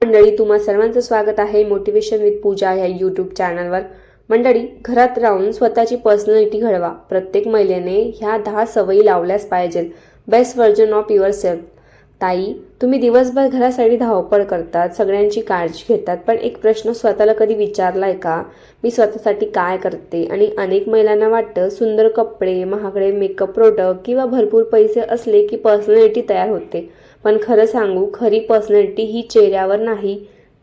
मंडळी, तुम्हा सर्वांचं स्वागत आहे मोटिवेशन विथ पूजा ह्या यूट्यूब चॅनलवर। मंडळी, घरात राहून स्वतःची पर्सनॅलिटी घडवा। प्रत्येक महिलेने ह्या 10 सवयी लावल्याच पाहिजेत। Best version of your self. ताई, तुम्ही दिवसभर घरासाठी धावपळ करतात, सगळ्यांची काळजी घेतात, पण एक प्रश्न स्वतःला कधी विचारलाय का, मी स्वतःसाठी काय करते? आणि अनेक महिलांना वाटतं सुंदर कपडे, महागडे मेकअप प्रोडक्ट किंवा भरपूर पैसे असले की पर्सनॅलिटी तयार होते। पण खरं सांगू, खरी पर्सनॅलिटी ही चेहऱ्यावर नाही,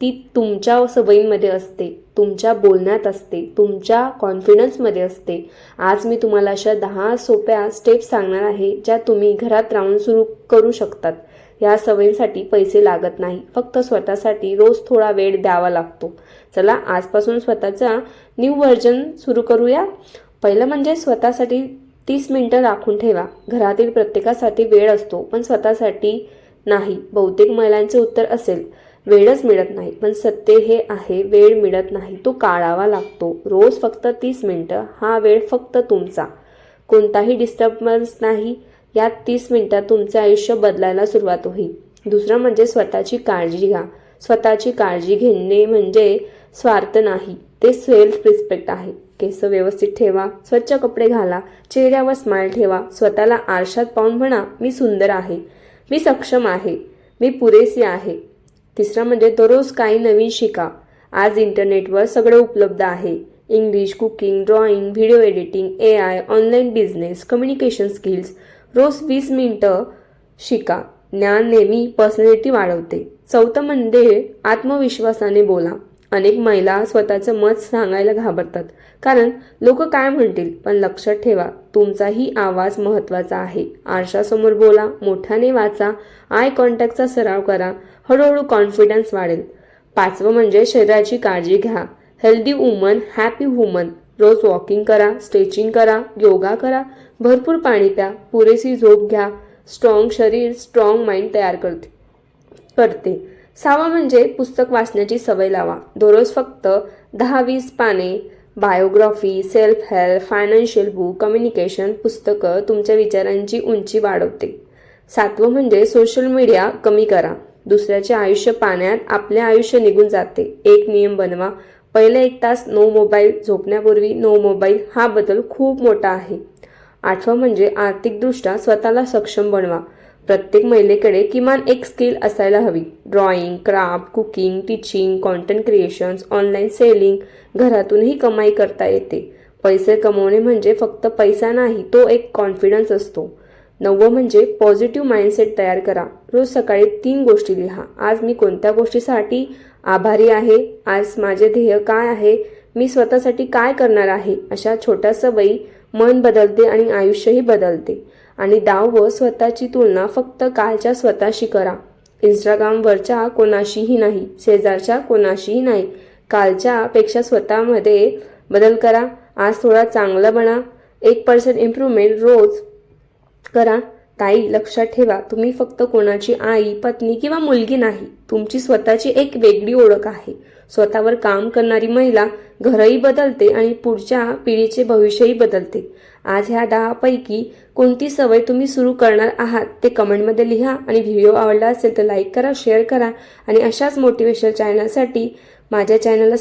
ती तुमच्या सवयींमध्ये असते, तुमच्या बोलण्यात असते, तुमच्या कॉन्फिडन्समध्ये असते। आज मी तुम्हाला अशा 10 सोप्या स्टेप्स सांगणार आहे ज्या तुम्ही घरात राहून सुरू करू शकतात। या सवयींसाठी पैसे लागत नाही, फक्त स्वतःसाठी रोज थोडा वेळ द्यावा लागतो। चला आजपासून स्वतःचा न्यू व्हर्जन सुरू करूया। पहिलं म्हणजे स्वतःसाठी 30 मिनिटं राखून ठेवा। घरातील प्रत्येकासाठी वेळ असतो, पण स्वतःसाठी नाही। बहुतेक महिलांचे उत्तर असेल, वेळच मिळत नाही। पण सत्य हे आहे, वेळ मिळत नाही, तो काढावा लागतो। रोज फक्त 30 मिनिटं, हा वेळ फक्त तुमचा, कोणताही डिस्टर्बन्स नाही। यात 30 मिनिटात तुमचे आयुष्य बदलायला सुरुवात होईल। दुसरं म्हणजे स्वतःची काळजी घ्या। स्वतःची काळजी घेणे म्हणजे स्वार्थ नाही, ते सेल्फ रिस्पेक्ट आहे। केस व्यवस्थित ठेवा, स्वच्छ कपडे घाला, चेहऱ्यावर स्माइल ठेवा, स्वतःला आरशात पाहून म्हणा, मी सुंदर आहे, मी सक्षम आहे, मी पुरेसी आहे। तिसरं म्हणजे दररोज काही नवीन शिका। आज इंटरनेटवर सगळं उपलब्ध आहे। English, cooking, drawing, video editing, AI, online business, communication skills. रोज 20 मिनिटं शिका। ज्ञान नेहमी पर्सनॅलिटी वाढवते। चौथं म्हणजे आत्मविश्वासाने बोला। अनेक महिला स्वतःचं मत सांगायला घाबरतात, कारण लोक काय म्हणतील। पण लक्षात ठेवा, तुमचाही आवाज महत्त्वाचा आहे। आरशासमोर बोला, मोठ्याने वाचा, आय कॉन्टॅक्टचा सराव करा, हळूहळू कॉन्फिडन्स वाढेल। पाचवं म्हणजे शरीराची काळजी घ्या। Healthy woman, happy woman. रोज वॉकिंग करा, स्ट्रेचिंग करा, योगा करा, भरपूर पाणी प्या, पुरेशी झोप घ्या। स्ट्रॉंग शरीर स्ट्रॉंग माइंड तयार करते। सहावा म्हणजे पुस्तक वाचण्याची सवय लावा। दररोज फक्त 10-20 पाने, biography, self help, financial book, communication पुस्तकं तुमच्या विचारांची उंची वाढवते। सातवं म्हणजे सोशल मीडिया कमी करा। दुसऱ्याचे आयुष्य पाहण्यात आपले आयुष्य निघून जाते। एक नियम बनवा, पहिले 1 तास नो मोबाईल, झोपण्यापूर्वी नो मोबाईल। हा बदल खूप मोठा आहे। आठवं म्हणजे आर्थिकदृष्ट्या स्वतःला सक्षम बनवा। प्रत्येक महिलेकडे किमान एक स्किल असायला हवी। Drawing, craft, cooking, teaching, content creations, online selling. घरातूनही कमाई करता येते। पैसे कमवणे म्हणजे फक्त पैसा नाही, तो एक कॉन्फिडन्स असतो। 9वं म्हणजे पॉझिटिव्ह माइंडसेट तयार करा। रोज सकाळी 3 गोष्टी लिहा। आज मी कोणत्या गोष्टीसाठी आभारी आहे, आज माझे ध्येय काय आहे, मी स्वतःसाठी काय करणार आहे। अशा छोट्या सवयी मन बदलते आणि आयुष्यही बदलते। आणि 10वं, स्वतःची तुलना फक्त कालच्या स्वतःशी करा। इंस्टाग्रामवरच्या कोणाशीही नाही, शेजारच्या कोणाशीही नाही, कालच्या पेक्षा स्वतःमध्ये बदल करा। आज थोडा चांगला बना, 1% इम्प्रूव्हमेंट रोज करा। ताई, लक्षात ठेवा, तुम्ही फक्त कोणाची आई, पत्नी किंवा मुलगी नाही, तुमची स्वतःची एक वेगळी ओळख आहे। स्वतःवर काम करणारी महिला घरही बदलते आणि पुढच्या पिढीचे भविष्यही बदलते। आज ह्या 10 पैकी कोणती सवय तुम्ही सुरू करणार आहात ते कमेंटमध्ये लिहा। आणि व्हिडिओ आवडला असेल तर लाईक करा, शेअर करा, आणि अशाच मोटिवेशनल चॅनलसाठी माझ्या चॅनलला